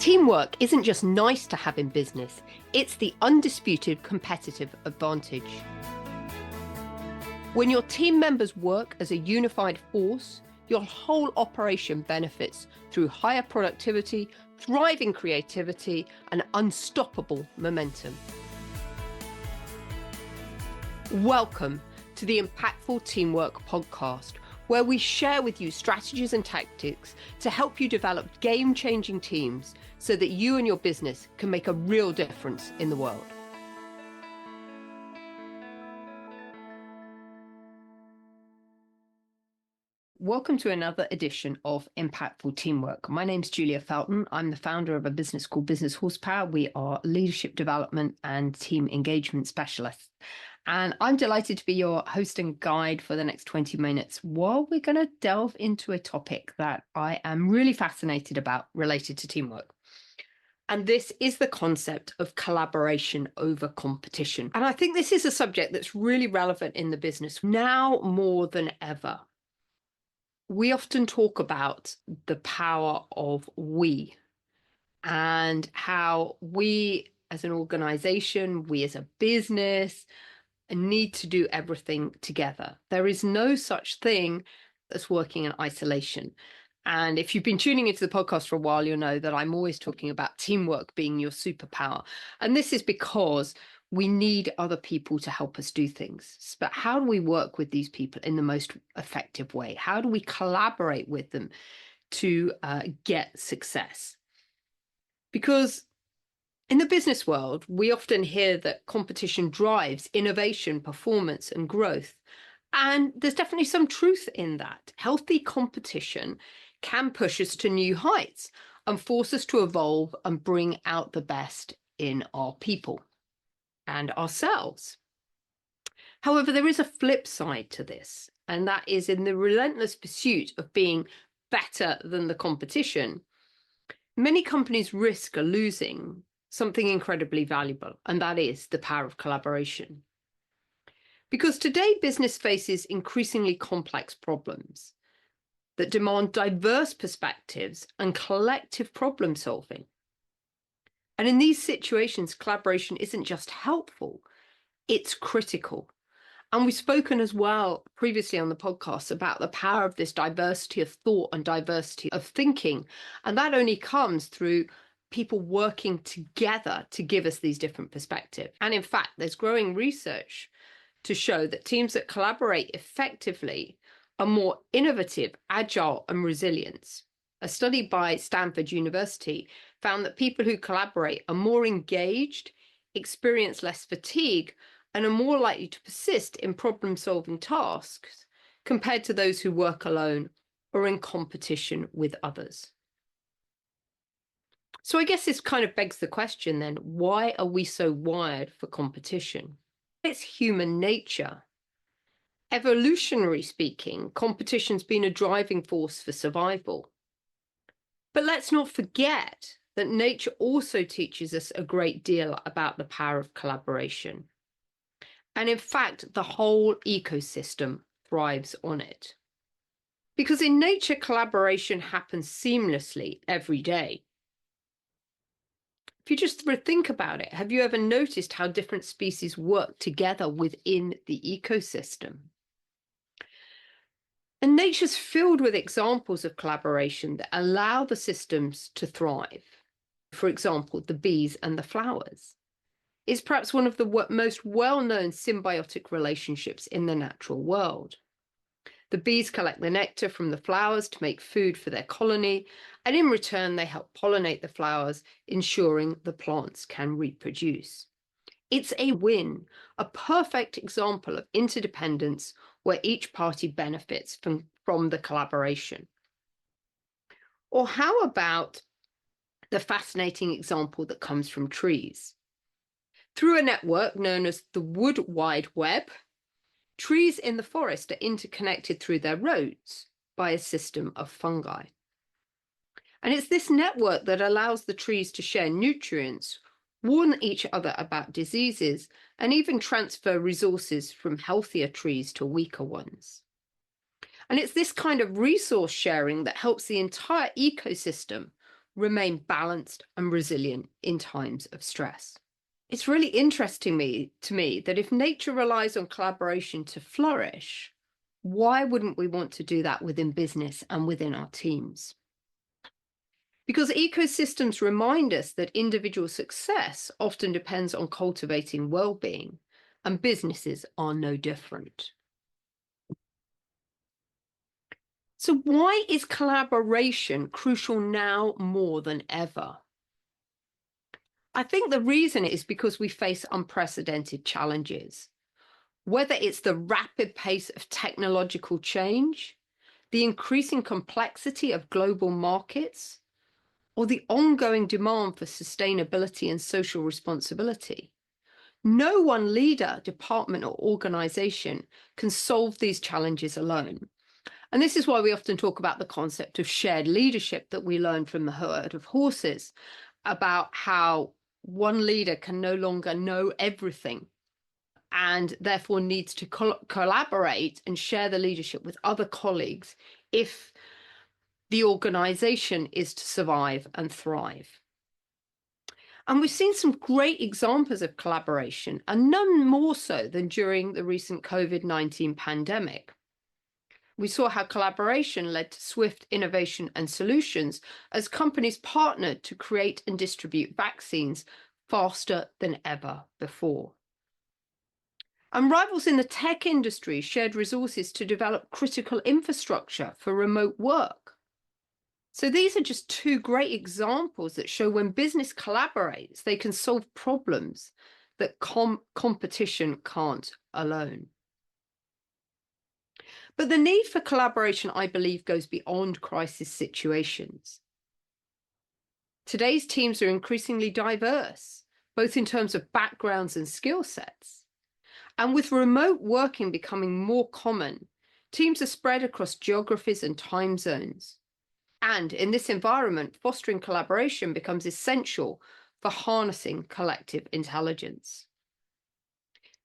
Teamwork isn't just nice to have in business, it's the undisputed competitive advantage. When your team members work as a unified force, your whole operation benefits through higher productivity, thriving creativity, and unstoppable momentum. Welcome to the Impactful Teamwork Podcast, where we share with you strategies and tactics to help you develop game-changing teams so that you and your business can make a real difference in the world. Welcome to another edition of Impactful Teamwork. My name's Julia Felton. I'm the founder of a business called Business Horsepower. We are leadership development and team engagement specialists. And I'm delighted to be your host and guide for the next 20 minutes while we're going to delve into a topic that I am really fascinated about related to teamwork. And this is the concept of collaboration over competition. And I think this is a subject that's really relevant in the business now more than ever. We often talk about the power of we and how we as an organization, we as a business, need to do everything together. There is no such thing as working in isolation. And if you've been tuning into the podcast for a while, you'll know that I'm always talking about teamwork being your superpower. And this is because we need other people to help us do things. But how do we work with these people in the most effective way? How do we collaborate with them to get success? Because in the business world, we often hear that competition drives innovation, performance, and growth. And there's definitely some truth in that. Healthy competition can push us to new heights and force us to evolve and bring out the best in our people and ourselves. However, there is a flip side to this, and that is in the relentless pursuit of being better than the competition, many companies risk losing something incredibly valuable, and that is the power of collaboration. Because today business faces increasingly complex problems that demand diverse perspectives and collective problem solving. And in these situations, collaboration isn't just helpful, it's critical. And we've spoken as well previously on the podcast about the power of this diversity of thought and diversity of thinking. And that only comes through people working together to give us these different perspectives. And in fact, there's growing research to show that teams that collaborate effectively are more innovative, agile, and resilient. A study by Stanford University found that people who collaborate are more engaged, experience less fatigue, and are more likely to persist in problem-solving tasks compared to those who work alone or in competition with others. So I guess this kind of begs the question then, why are we so wired for competition? It's human nature. Evolutionary speaking, competition's been a driving force for survival. But let's not forget that nature also teaches us a great deal about the power of collaboration. And in fact, the whole ecosystem thrives on it. Because in nature, collaboration happens seamlessly every day. If you just think about it, have you ever noticed how different species work together within the ecosystem? And nature's filled with examples of collaboration that allow the systems to thrive. For example, the bees and the flowers is perhaps one of the most well-known symbiotic relationships in the natural world. The bees collect the nectar from the flowers to make food for their colony, and in return, they help pollinate the flowers, ensuring the plants can reproduce. It's a win, a perfect example of interdependence where each party benefits from the collaboration. Or how about the fascinating example that comes from trees? Through a network known as the Wood Wide Web, trees in the forest are interconnected through their roots by a system of fungi. And it's this network that allows the trees to share nutrients, warn each other about diseases, and even transfer resources from healthier trees to weaker ones. And it's this kind of resource sharing that helps the entire ecosystem remain balanced and resilient in times of stress. It's really interesting to me that if nature relies on collaboration to flourish, why wouldn't we want to do that within business and within our teams? Because ecosystems remind us that individual success often depends on cultivating well-being, and businesses are no different. So why is collaboration crucial now more than ever? I think the reason is because we face unprecedented challenges. Whether it's the rapid pace of technological change, the increasing complexity of global markets, or the ongoing demand for sustainability and social responsibility, no one leader, department, or organization can solve these challenges alone. And this is why we often talk about the concept of shared leadership that we learned from the herd of horses, about how one leader can no longer know everything and therefore needs to collaborate and share the leadership with other colleagues if the organization is to survive and thrive. And we've seen some great examples of collaboration, and none more so than during the recent COVID-19 pandemic. We saw how collaboration led to swift innovation and solutions as companies partnered to create and distribute vaccines faster than ever before. And rivals in the tech industry shared resources to develop critical infrastructure for remote work. So these are just two great examples that show when business collaborates, they can solve problems that competition can't alone. But the need for collaboration, I believe, goes beyond crisis situations. Today's teams are increasingly diverse, both in terms of backgrounds and skill sets. And with remote working becoming more common, teams are spread across geographies and time zones. And in this environment, fostering collaboration becomes essential for harnessing collective intelligence.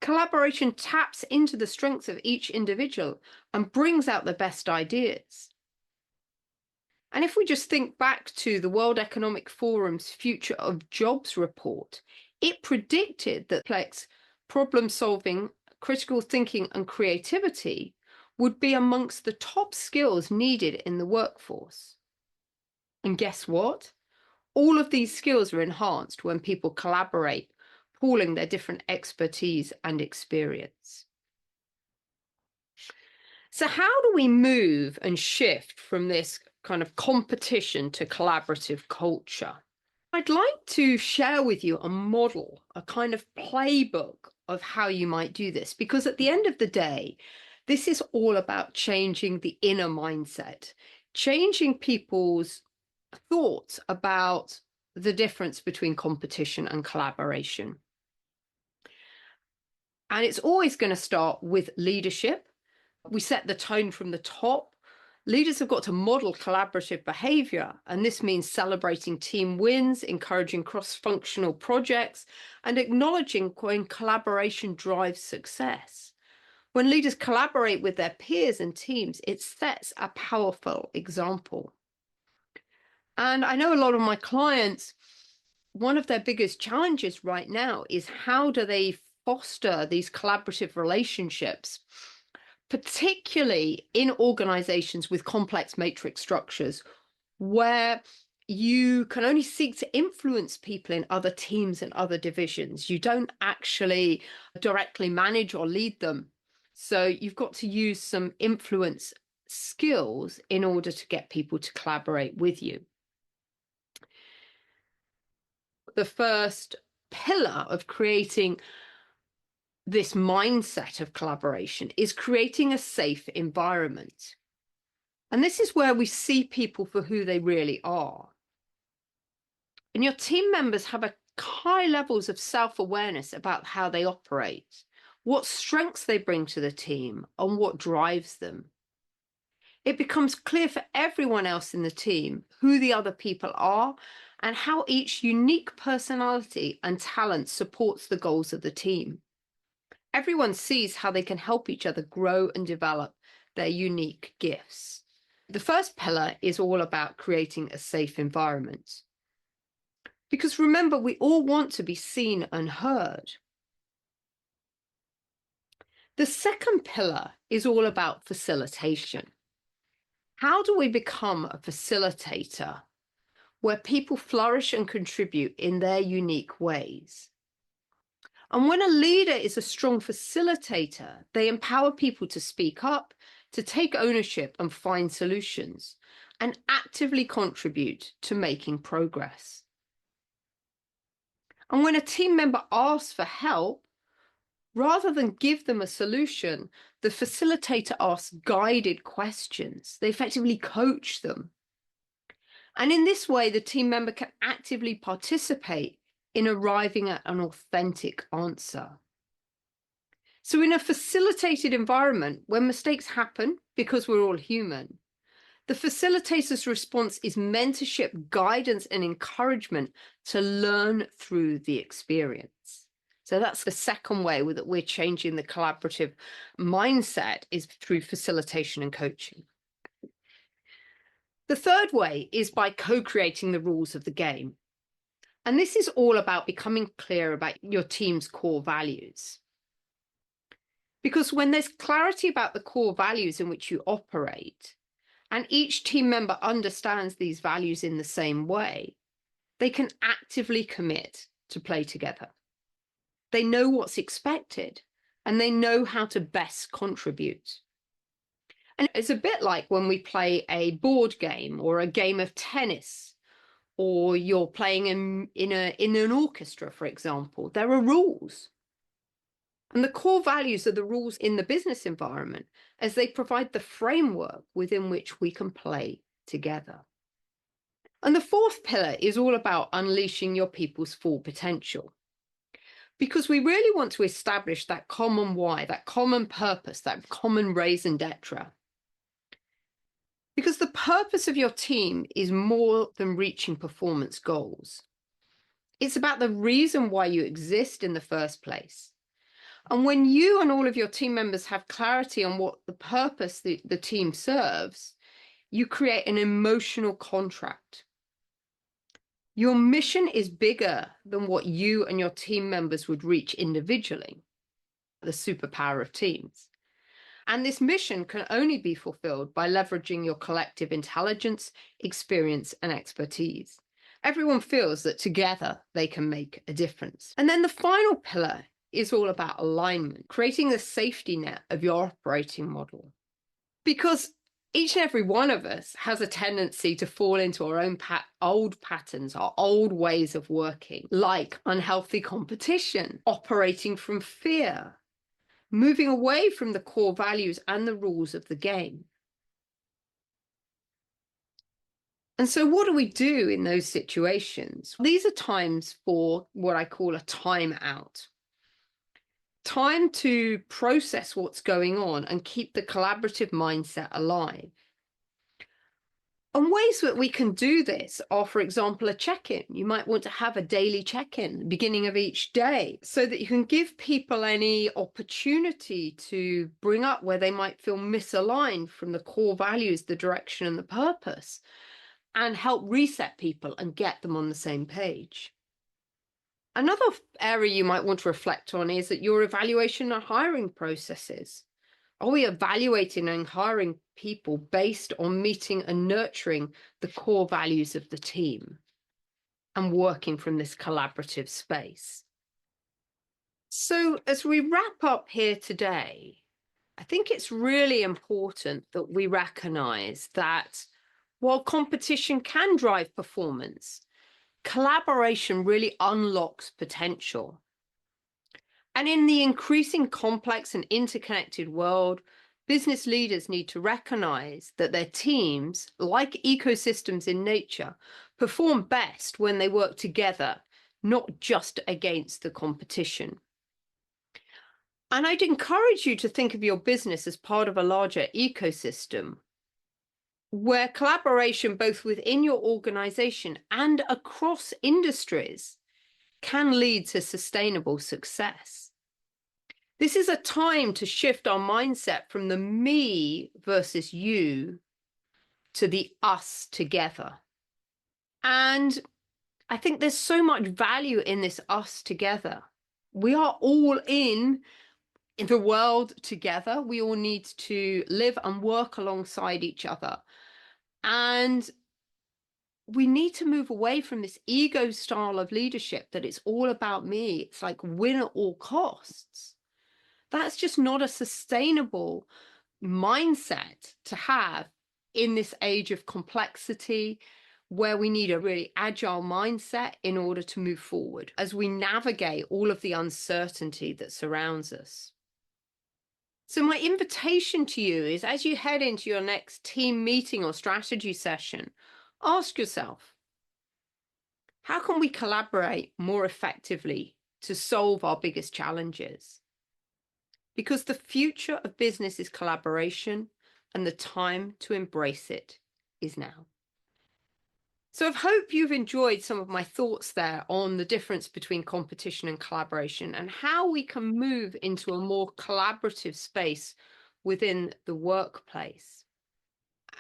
Collaboration taps into the strengths of each individual and brings out the best ideas. And if we just think back to the World Economic Forum's Future of Jobs report, it predicted that complex problem solving, critical thinking, and creativity would be amongst the top skills needed in the workforce. And guess what? All of these skills are enhanced when people collaborate, pooling their different expertise and experience. So how do we move and shift from this kind of competition to collaborative culture? I'd like to share with you a model, a kind of playbook of how you might do this, because at the end of the day, this is all about changing the inner mindset, changing people's thoughts about the difference between competition and collaboration. And it's always going to start with leadership. We set the tone from the top. Leaders have got to model collaborative behavior, and this means celebrating team wins, encouraging cross-functional projects, and acknowledging when collaboration drives success. When leaders collaborate with their peers and teams, it sets a powerful example. And I know a lot of my clients, one of their biggest challenges right now is how do they foster these collaborative relationships, particularly in organizations with complex matrix structures, where you can only seek to influence people in other teams and other divisions. You don't actually directly manage or lead them. So you've got to use some influence skills in order to get people to collaborate with you. The first pillar of creating this mindset of collaboration is creating a safe environment. And this is where we see people for who they really are. And your team members have a high levels of self-awareness about how they operate, what strengths they bring to the team, and what drives them. It becomes clear for everyone else in the team who the other people are and how each unique personality and talent supports the goals of the team. Everyone sees how they can help each other grow and develop their unique gifts. The first pillar is all about creating a safe environment. Because remember, we all want to be seen and heard. The second pillar is all about facilitation. How do we become a facilitator where people flourish and contribute in their unique ways? And when a leader is a strong facilitator, they empower people to speak up, to take ownership and find solutions, and actively contribute to making progress. And when a team member asks for help, rather than give them a solution, the facilitator asks guided questions. They effectively coach them. And in this way, the team member can actively participate in arriving at an authentic answer. So in a facilitated environment, when mistakes happen, because we're all human, the facilitator's response is mentorship, guidance, and encouragement to learn through the experience. So that's the second way that we're changing the collaborative mindset, is through facilitation and coaching. The third way is by co-creating the rules of the game. And this is all about becoming clear about your team's core values. Because when there's clarity about the core values in which you operate, and each team member understands these values in the same way, they can actively commit to play together. They know what's expected, and they know how to best contribute. And it's a bit like when we play a board game or a game of tennis, or you're playing in an orchestra, for example. There are rules. And the core values are the rules in the business environment, as they provide the framework within which we can play together. And the fourth pillar is all about unleashing your people's full potential. Because we really want to establish that common why, that common purpose, that common raison d'etre. Because the purpose of your team is more than reaching performance goals. It's about the reason why you exist in the first place. And when you and all of your team members have clarity on what the purpose the team serves, you create an emotional contract. Your mission is bigger than what you and your team members would reach individually, the superpower of teams. And this mission can only be fulfilled by leveraging your collective intelligence, experience, and expertise. Everyone feels that together they can make a difference. And then the final pillar is all about alignment, creating the safety net of your operating model. Because each and every one of us has a tendency to fall into our own old patterns, our old ways of working, like unhealthy competition, operating from fear, moving away from the core values and the rules of the game. And so what do we do in those situations? These are times for what I call a timeout. Time to process what's going on and keep the collaborative mindset alive. And ways that we can do this are, for example, a check-in. You might want to have a daily check-in at the beginning of each day so that you can give people any opportunity to bring up where they might feel misaligned from the core values, the direction, and the purpose, and help reset people and get them on the same page. Another area you might want to reflect on is that your evaluation and hiring processes. Are we evaluating and hiring people based on meeting and nurturing the core values of the team and working from this collaborative space? So as we wrap up here today, I think it's really important that we recognize that while competition can drive performance, collaboration really unlocks potential. And in the increasing complex and interconnected world, business leaders need to recognize that their teams, like ecosystems in nature, perform best when they work together, not just against the competition. And I'd encourage you to think of your business as part of a larger ecosystem, where collaboration both within your organization and across industries can lead to sustainable success. This is a time to shift our mindset from the me versus you to the us together. And I think there's so much value in this us together. We are all in the world together. We all need to live and work alongside each other. And we need to move away from this ego style of leadership that it's all about me. It's like win at all costs. That's just not a sustainable mindset to have in this age of complexity, where we need a really agile mindset in order to move forward as we navigate all of the uncertainty that surrounds us. So my invitation to you is, as you head into your next team meeting or strategy session, ask yourself, how can we collaborate more effectively to solve our biggest challenges? Because the future of business is collaboration, and the time to embrace it is now. So I hope you've enjoyed some of my thoughts there on the difference between competition and collaboration, and how we can move into a more collaborative space within the workplace.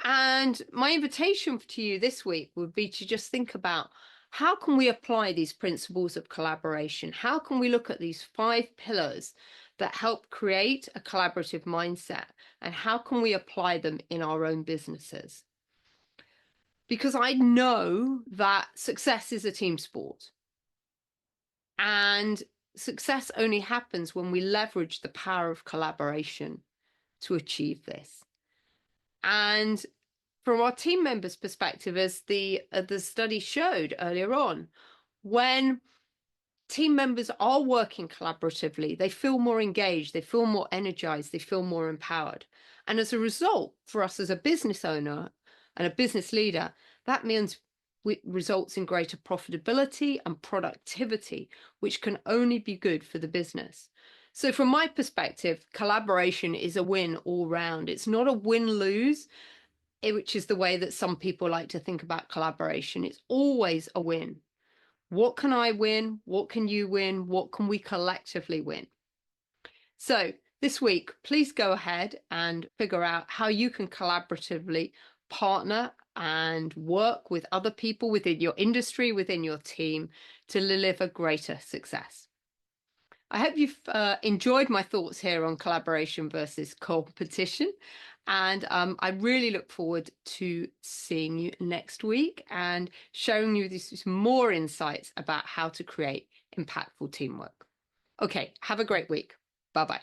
And my invitation to you this week would be to just think about, how can we apply these principles of collaboration? How can we look at these 5 pillars that help create a collaborative mindset, and how can we apply them in our own businesses? Because I know that success is a team sport, and success only happens when we leverage the power of collaboration to achieve this. And from our team members' perspective, as the study showed earlier on, when team members are working collaboratively, they feel more engaged, they feel more energized, they feel more empowered. And as a result, for us as a business owner and a business leader, that means it results in greater profitability and productivity, which can only be good for the business. So from my perspective, collaboration is a win all round. It's not a win-lose, which is the way that some people like to think about collaboration. It's always a win. What can I win? What can you win? What can we collectively win? So this week, please go ahead and figure out how you can collaboratively partner and work with other people within your industry, within your team, to deliver greater success. I hope you've enjoyed my thoughts here on collaboration versus competition. And I really look forward to seeing you next week and showing you these more insights about how to create impactful teamwork. Okay, have a great week. Bye-bye.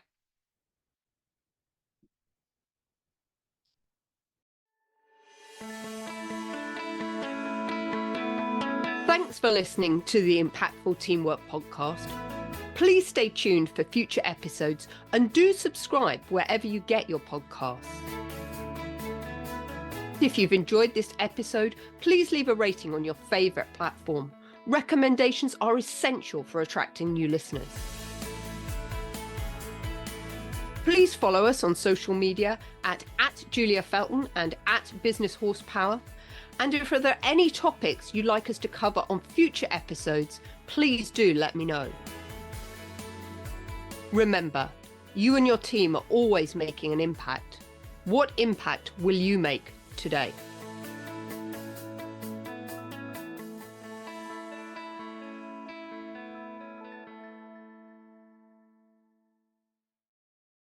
Thanks for listening to the Impactful Teamwork podcast. Please stay tuned for future episodes, and do subscribe wherever you get your podcasts. If you've enjoyed this episode, please leave a rating on your favourite platform. Recommendations are essential for attracting new listeners. Please follow us on social media at Julia Felton and at Business Horsepower. And if there are any topics you'd like us to cover on future episodes, please do let me know. Remember, you and your team are always making an impact. What impact will you make today?